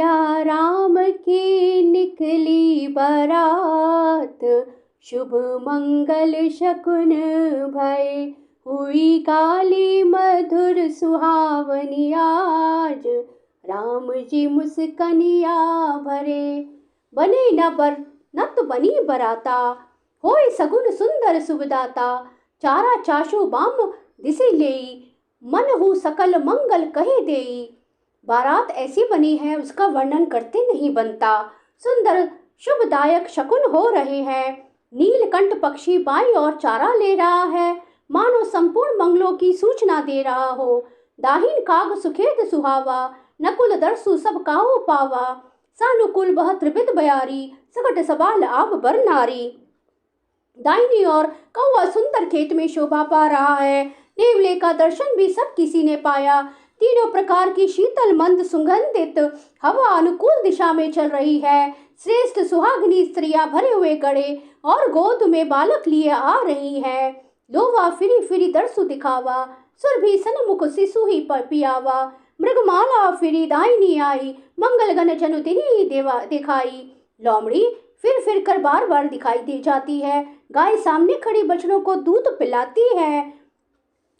सिया राम की निकली बारात, शुभ मंगल शकुन भय, हुई काली मधुर सुहावनी आज, राम जी मुस्कनिया भरे। बने न बर नत बनी बराता, होय सगुन सुंदर सुबदाता, चारा चाशु बाम दिसे लेई, मन हु सकल मंगल कहे देई। बारात ऐसी बनी है उसका वर्णन करते नहीं बनता। सुंदर शुभदायक शकुन हो रहे हैं। नीलकंठ पक्षी बाई और चारा ले रहा है, मानो संपूर्ण मंगलों की सूचना दे रहा हो। दाहिन काग सुखेत सुहावा, नकुल दरसु सब काहू पावा, सानुकूल बह त्रिविध बयारी, सकट सबाल आब बर नारी। दाहिनी ओर कौवा सुंदर खेत में शोभा पा रहा है। नेवले का दर्शन भी सब किसी ने पाया। तीनों प्रकार की शीतल मंद सुगंधित हवा अनुकूल दिशा में चल रही है। श्रेष्ठ सुहागिनी स्त्रियां भरे हुए गड़े और गोद में बालक लिए आ रही है। लोवा फिरी फिरी दरसु दिखावा, सुरभि सन्मुख शिशु ही पियावा। मृगमाला फिरी दाहिनी आई, मंगल गण जनु तिन्ही दिखाई। लोमड़ी फिर कर बार बार दिखाई दे जाती है। गाय सामने खड़ी बछड़ों को दूध पिलाती है।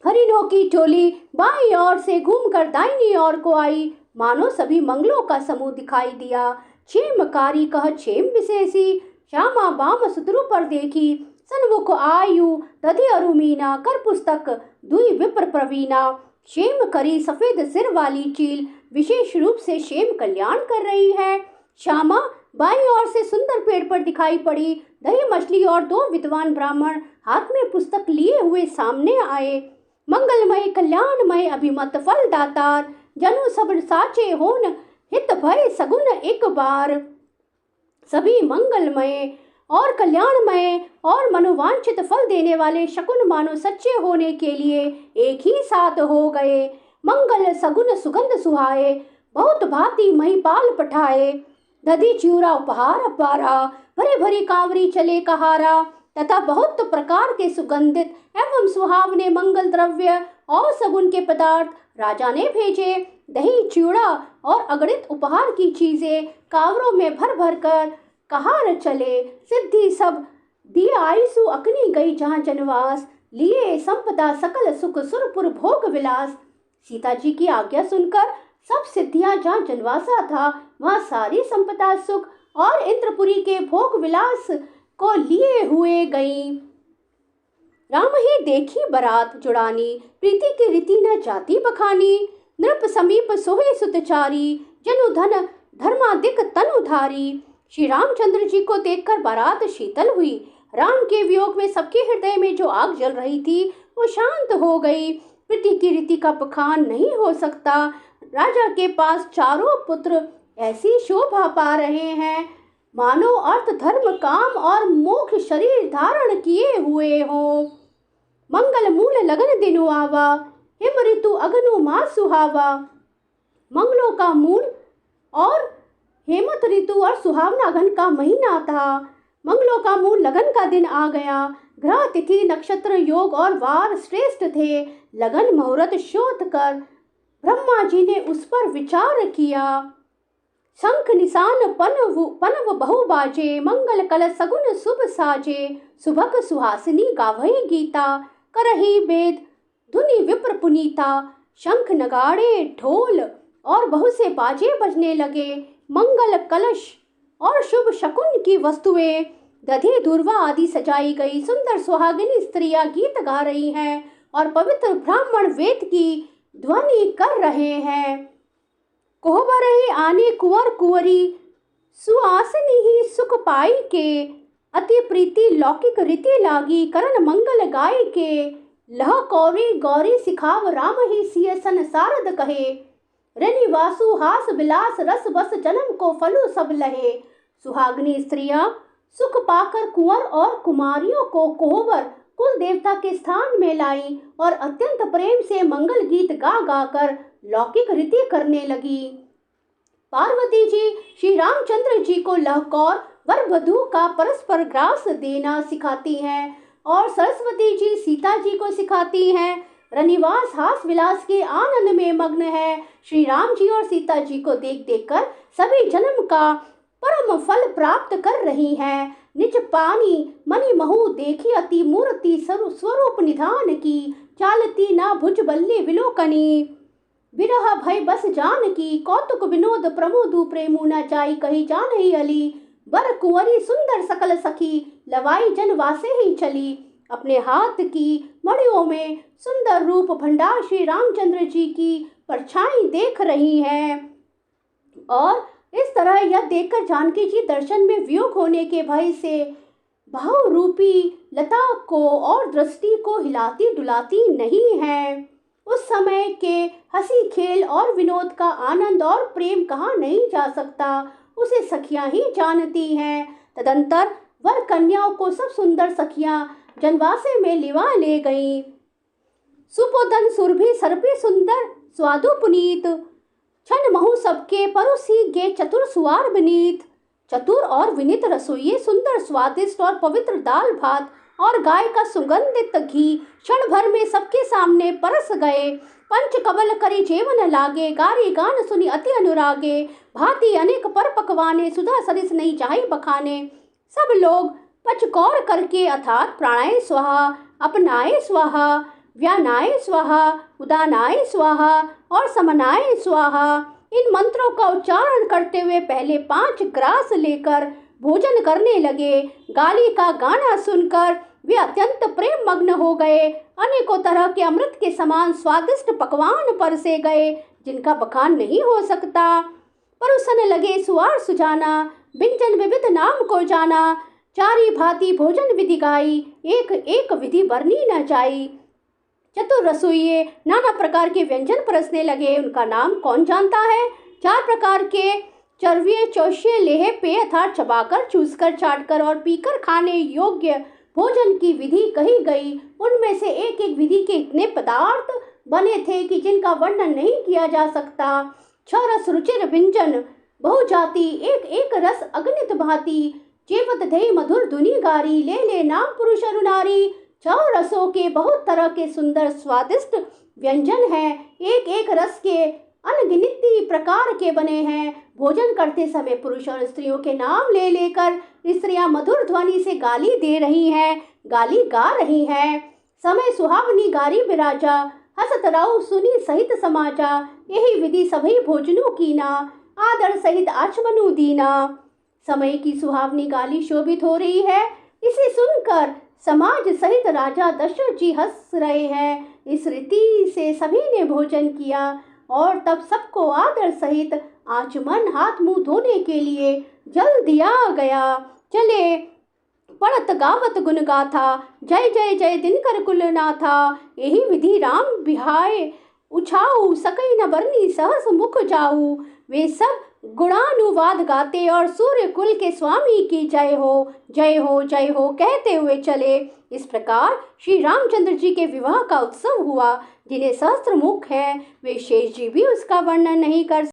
हरिणों की टोली बाईं ओर से घूमकर दाहिनी ओर को आई, मानो सभी मंगलों का समूह दिखाई दिया। क्षेमकारी कह क्षेम विशेषी, श्यामा बाम सुतरु पर देखी, सन्मुख आयु दधि अरुमीना, कर पुस्तक दुई विप्र प्रवीणा। क्षेम करी सफेद सिर वाली चील विशेष रूप से क्षेम कल्याण कर रही है। श्यामा बाईं ओर से सुंदर पेड़ पर दिखाई पड़ी। दही मछली और दो विद्वान ब्राह्मण हाथ में पुस्तक लिए हुए सामने आए। मंगलमय कल्याणमय अभिमत फल दातार, जनु सब साचे होन हित भय सगुन एक बार। सभी मंगलमय और कल्याणमय और मनोवांछित फल देने वाले शकुन मानो सच्चे होने के लिए एक ही साथ हो गए। मंगल सगुन सुगंध सुहाए, बहुत भांति महिपाल पठाए। दधी चिऊरा उपहार अपारा, भरे भरी कांवरी चले कहारा, तथा बहुत प्रकार के सुगंधित एवं सुहावने मंगल द्रव्य और सगुन के पदार्थ राजा ने भेजे। दही चिऊड़ा और अगणित उपहार की चीजें कांवरों में भर भर कर कहार चले। सिद्धि सब दिए आयुसु अकनी गई जहाँ जनवास, लिए संपदा सकल सुख सुरपुर भोग विलास। सीता जी की आज्ञा सुनकर सब सिद्धियां जहाँ जनवासा था वहाँ सारी संपदा सुख और इंद्रपुरी के भोग विलास को लिए हुए गई। राम ही देखी बरात जुड़ानी, प्रीति की रीति न जाति बखानी। नृप समीप सोहे सुतचारी, जनु धन धर्मादिक तनुधारी। श्री रामचंद्र जी को देखकर बारात शीतल हुई। राम के वियोग में सबके हृदय में जो आग जल रही थी वो शांत हो गई। प्रीति की रीति का बखान नहीं हो सकता। राजा के पास चारों पुत्र ऐसी शोभा पा रहे हैं मानो अर्थ धर्म काम और मोक्ष शरीर धारण किए हुए हों। मंगल मूल लगन दिनु आवा, हिम ऋतु अगनु मास सुहावा। मंगलों का मूल और हेमंत ऋतु और सुहावना अगन का महीना था। मंगलों का मूल लगन का दिन आ गया। ग्रह तिथि नक्षत्र योग और वार श्रेष्ठ थे। लगन मुहूर्त शोध कर ब्रह्मा जी ने उस पर विचार किया। शंख निशान पनव बहु बाजे, मंगल कल सगुन शुभ साजे। सुभग सुहासिनी गावही गीता, करही वेद धुनि विप्र पुनीता। शंख नगाड़े ढोल और बहुत से बाजे बजने लगे। मंगल कलश और शुभ शकुन की वस्तुएं दधी दुर्वा आदि सजाई गई। सुंदर सुहागिनी स्त्रियां गीत गा रही हैं और पवित्र ब्राह्मण वेद की ध्वनि कर रहे हैं। कोहबरही आने कुंवर कुंवरी, सुआसनी ही सुख पाई के। अति प्रीति लौकिक रीति लागी, करण मंगल गाय के। लह कौरी गौरी सिखाव, राम ही सिय सन सारद कहे। रनि वासु हास विलास, रस बस जन्म को फलु सब लहे। सुहागनी स्त्रियां सुख पाकर कुंवर और कुमारियों को कोहबर कुल देवता के स्थान में लाई और अत्यंत प्रेम से मंगल गीत गा गा कर लौकिक रीति करने लगी। पार्वती जी श्री रामचंद्र जी को लहकौर वर वधू का परस्पर ग्रास देना सिखाती हैं और सरस्वती जी सीता जी को सिखाती हैं। रनिवास हास विलास के आनंद में मग्न है। श्री राम जी और सीता जी को देख देख कर सभी जन्म का परम फल प्राप्त कर रही हैं। निज पानी मणि महु देखी अति मूर्ति स्वरूप निधान की, चालती ना भुज बल्ले विलोकनी, विरह भय बस जान की, कौतुक विनोद प्रमोदु प्रेमु न जाई कही जानहि अली, बर कुंवरी सुंदर सकल सखी, लवाई जन वासे ही चली। अपने हाथ की मणियों में सुंदर रूप भंडार श्री रामचंद्र जी की परछाई देख रही हैं। और इस तरह यह देखकर जानकी जी दर्शन में वियोग होने के भय से भाव रूपी लता को और दृष्टि को हिलाती डुलाती नहीं है। उस समय के हंसी खेल और विनोद का आनंद और प्रेम कहाँ नहीं जा सकता, उसे सखियां ही जानती हैं। तदंतर वर कन्याओं को सब सुंदर सखियां जनवासे में लिवा ले गईं। सुपोधन सुरभि सर्पी सुंदर स्वादु पुनीत, छन महु सबके परोसी गे चतुर सुवार बनीत। चतुर और विनीत रसोइये सुंदर स्वादिष्ट और पवित्र दाल भात और गाय का सुगंधित घी क्षण भर में सबके सामने परस गए। पंच कबल करी जेवन लागे, गारी गान सुनी अति अनुरागे, भांति अनेक पर पकवाने सुधा सरिस नहीं चाहे बखाने। सब लोग पचकौर करके अर्थात प्राणाय स्वाहा, अपनाए स्वाहा, व्यानाय स्वाहा, उदानाय स्वाहा और समनाय स्वाहा, इन मंत्रों का उच्चारण करते हुए पहले 5 ग्रास लेकर भोजन करने लगे। गाली का गाना सुनकर वे अत्यंत प्रेम मग्न हो गए। अनेकों तरह के अमृत के समान स्वादिष्ट पकवान परसे गए, जिनका बखान नहीं हो सकता। परोसने लगे सुवार सुजाना, व्यंजन विविध नाम को जाना, चारी भांति भोजन विधि गाई, एक एक विधि बरनी न जाई। चतुर रसोइये नाना प्रकार के व्यंजन परसने लगे, उनका नाम कौन जानता है। 4 प्रकार के चरविये चौष्य लेह पे अर्थात चबाकर, चूसकर, चाटकर और पीकर खाने योग्य भोजन की विधि कही गई। उनमें से एक एक विधि के इतने पदार्थ बने थे कि जिनका वर्णन नहीं किया जा सकता। 6 रस रुचिर व्यंजन बहुजाति, एक एक रस अगणित भांति, जेवत दही मधुर धुनी गारी, ले ले नाम पुरुष अरु नारी। 4 रसों के बहुत तरह के सुंदर स्वादिष्ट व्यंजन हैं, एक एक रस के अनगिनती प्रकार के बने हैं। भोजन करते समय पुरुष और स्त्रियों के नाम ले लेकर स्त्रियां मधुर ध्वनि से गाली दे रही हैं, गाली गा रही हैं। समय सुहावनी गारी विराजा, हसत राउ सुनी सहित समाजा, यही विधि सभी भोजनों की ना, आदर सहित आचमनु दीना। समय की सुहावनी गाली शोभित हो रही है, इसे सुनकर समाज सहित राजा दशरथ जी हंस रहे हैं। इस रीति से सभी ने भोजन किया और तब सबको आदर सहित आचमन हाथ मुंह धोने के लिए जल दिया गया। चले पढ़त गावत गुण गाथा, जय जय जय दिनकर कुलनाथा, यही विधि राम बिहाय उछाऊ, सकई न बरनी सहस मुख जाऊ। वे सब गुणानुवाद गाते और सूर्य कुल के स्वामी की जय हो जय हो जय हो कहते हुए चले। इस प्रकार श्री रामचंद्र जी के विवाह का उत्सव हुआ। जिन्हें सहस्त्र मुख है, वे शेष जी भी उसका वर्णन नहीं कर